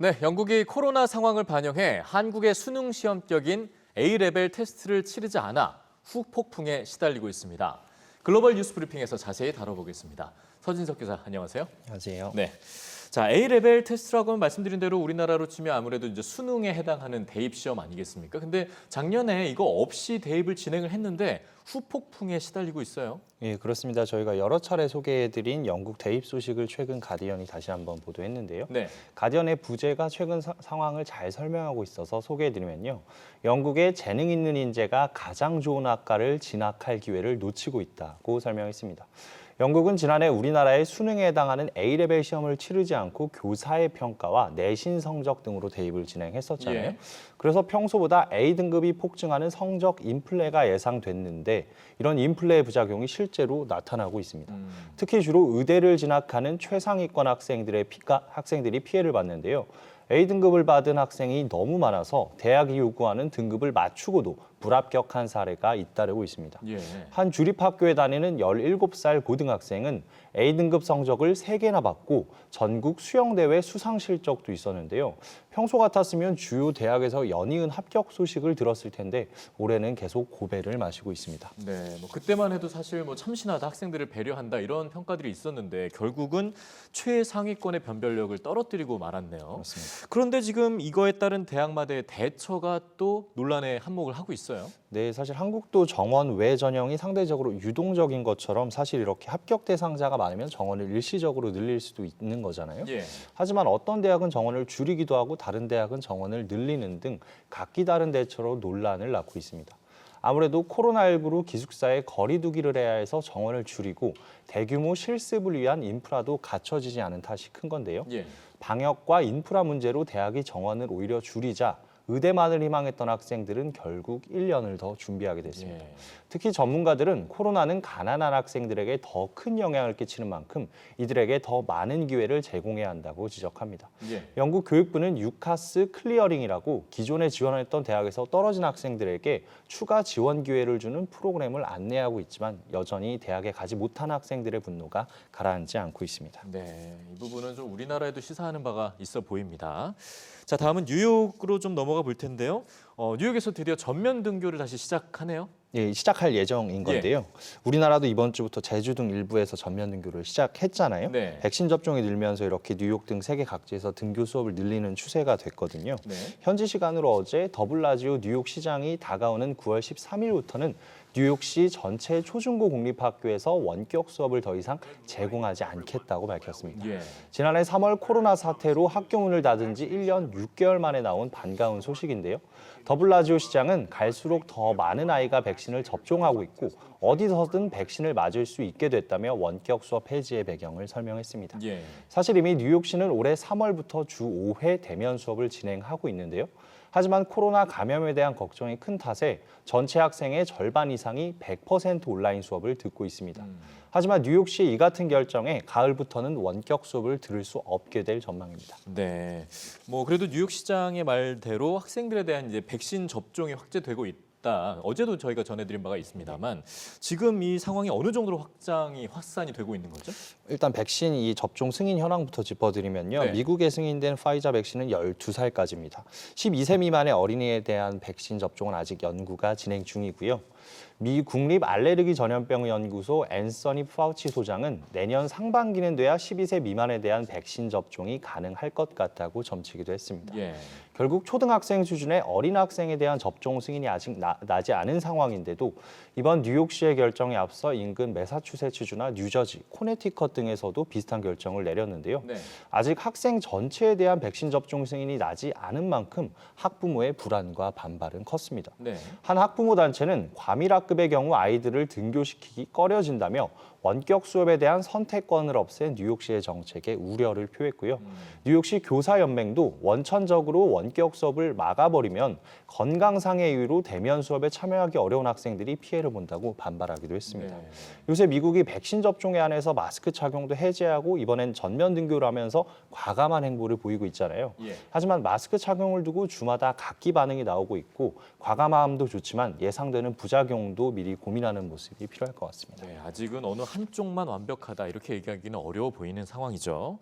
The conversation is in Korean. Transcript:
네, 영국이 코로나 상황을 반영해 한국의 수능 시험격인 A레벨 테스트를 치르지 않아 후폭풍에 시달리고 있습니다. 글로벌 뉴스 브리핑에서 자세히 다뤄보겠습니다. 서진석 기자, 안녕하세요. 안녕하세요. 네. 자, A레벨 테스트라고는 말씀드린 대로 우리나라로 치면 아무래도 이제 수능에 해당하는 대입 시험 아니겠습니까? 근데 작년에 이거 없이 대입을 진행을 했는데 후폭풍에 시달리고 있어요. 예, 그렇습니다. 저희가 여러 차례 소개해드린 영국 대입 소식을 최근 가디언이 다시 한번 보도했는데요. 네. 가디언의 부제가 최근 상황을 잘 설명하고 있어서 소개해드리면요. 영국의 재능 있는 인재가 가장 좋은 학과를 진학할 기회를 놓치고 있다고 설명했습니다. 영국은 지난해 우리나라의 수능에 해당하는 A레벨 시험을 치르지 않고 교사의 평가와 내신 성적 등으로 대입을 진행했었잖아요. 예. 그래서 평소보다 A등급이 폭증하는 성적 인플레가 예상됐는데 이런 인플레의 부작용이 실제로 나타나고 있습니다. 특히 주로 의대를 진학하는 최상위권 학생들이 피해를 봤는데요. A등급을 받은 학생이 너무 많아서 대학이 요구하는 등급을 맞추고도 불합격한 사례가 잇따르고 있습니다. 예. 한 주립학교에 다니는 17살 고등학생은 A등급 성적을 3개나 받고 전국 수영대회 수상 실적도 있었는데요. 평소 같았으면 주요 대학에서 연이은 합격 소식을 들었을 텐데 올해는 계속 고배를 마시고 있습니다. 네, 뭐 그때만 해도 사실 뭐 참신하다, 학생들을 배려한다 이런 평가들이 있었는데 결국은 최상위권의 변별력을 떨어뜨리고 말았네요. 그렇습니다. 그런데 지금 이거에 따른 대학마다의 대처가 또 논란의 한몫을 하고 있어요. 네, 사실 한국도 정원 외 전형이 상대적으로 유동적인 것처럼 사실 이렇게 합격 대상자가 많으면 정원을 일시적으로 늘릴 수도 있는 거잖아요. 예. 하지만 어떤 대학은 정원을 줄이기도 하고 다른 대학은 정원을 늘리는 등 각기 다른 대처로 논란을 낳고 있습니다. 아무래도 코로나19로 기숙사에 거리 두기를 해야 해서 정원을 줄이고 대규모 실습을 위한 인프라도 갖춰지지 않은 탓이 큰 건데요. 예. 방역과 인프라 문제로 대학이 정원을 오히려 줄이자 의대만을 희망했던 학생들은 결국 1년을 더 준비하게 됐습니다. 예. 특히 전문가들은 코로나는 가난한 학생들에게 더 큰 영향을 끼치는 만큼 이들에게 더 많은 기회를 제공해야 한다고 지적합니다. 예. 영국 교육부는 유카스 클리어링이라고 기존에 지원했던 대학에서 떨어진 학생들에게 추가 지원 기회를 주는 프로그램을 안내하고 있지만 여전히 대학에 가지 못한 학생들의 분노가 가라앉지 않고 있습니다. 네, 이 부분은 좀 우리나라에도 시사하는 바가 있어 보입니다. 자, 다음은 뉴욕으로 좀 넘어가 볼 텐데요. 뉴욕에서 드디어 전면 등교를 다시 시작하네요. 예, 시작할 예정인 건데요. 우리나라도 이번 주부터 제주 등 일부에서 전면 등교를 시작했잖아요. 네. 백신 접종이 늘면서 이렇게 뉴욕 등 세계 각지에서 등교 수업을 늘리는 추세가 됐거든요. 네. 현지 시간으로 어제 더블라지오 뉴욕 시장이 다가오는 9월 13일부터는 뉴욕시 전체 초중고 공립학교에서 원격 수업을 더 이상 제공하지 않겠다고 밝혔습니다. 예. 지난해 3월 코로나 사태로 학교 문을 닫은 지 1년 6개월 만에 나온 반가운 소식인데요. 더블라지오 시장은 갈수록 더 많은 아이가 백신을 접종하고 있고 어디서든 백신을 맞을 수 있게 됐다며 원격 수업 폐지의 배경을 설명했습니다. 예. 사실 이미 뉴욕시는 올해 3월부터 주 5회 대면 수업을 진행하고 있는데요. 하지만 코로나 감염에 대한 걱정이 큰 탓에 전체 학생의 절반 이상이 100% 온라인 수업을 듣고 있습니다. 하지만 뉴욕시의 이 같은 결정에 가을부터는 원격 수업을 들을 수 없게 될 전망입니다. 네. 뭐 그래도 뉴욕 시장의 말대로 학생들에 대한 이제 백신 접종이 확대되고 있다. 어제도 저희가 전해드린 바가 있습니다만 지금 이 상황이 어느 정도로 확산이 되고 있는 거죠? 일단 백신 이 접종 승인 현황부터 짚어드리면요. 네. 미국에 승인된 파이자 백신은 12살까지입니다. 12세 미만의 어린이에 대한 백신 접종은 아직 연구가 진행 중이고요. 미 국립 알레르기 전염병 연구소 앤서니 파우치 소장은 내년 상반기는 돼야 12세 미만에 대한 백신 접종이 가능할 것 같다고 점치기도 했습니다. 예. 결국 초등학생 수준의 어린 학생에 대한 접종 승인이 아직 나지 않은 상황인데도 이번 뉴욕시의 결정에 앞서 인근 매사추세츠주나 뉴저지, 코네티컷 등에서도 비슷한 결정을 내렸는데요. 네. 아직 학생 전체에 대한 백신 접종 승인이 나지 않은 만큼 학부모의 불안과 반발은 컸습니다. 네. 한 학부모 단체는 과밀학급의 경우 아이들을 등교시키기 꺼려진다며 원격 수업에 대한 선택권을 없앤 뉴욕시의 정책에 우려를 표했고요. 뉴욕시 교사연맹도 원천적으로 원격 수업을 막아버리면 건강상의 이유로 대면 수업에 참여하기 어려운 학생들이 피해를 본다고 반발하기도 했습니다. 네. 요새 미국이 백신 접종에 한해서 마스크 착용도 해제하고 이번엔 전면 등교를 하면서 과감한 행보를 보이고 있잖아요. 예. 하지만 마스크 착용을 두고 주마다 각기 반응이 나오고 있고 과감함도 좋지만 예상되는 부작용도 미리 고민하는 모습이 필요할 것 같습니다. 네, 아직은 어느 한쪽만 완벽하다 이렇게 얘기하기는 어려워 보이는 상황이죠.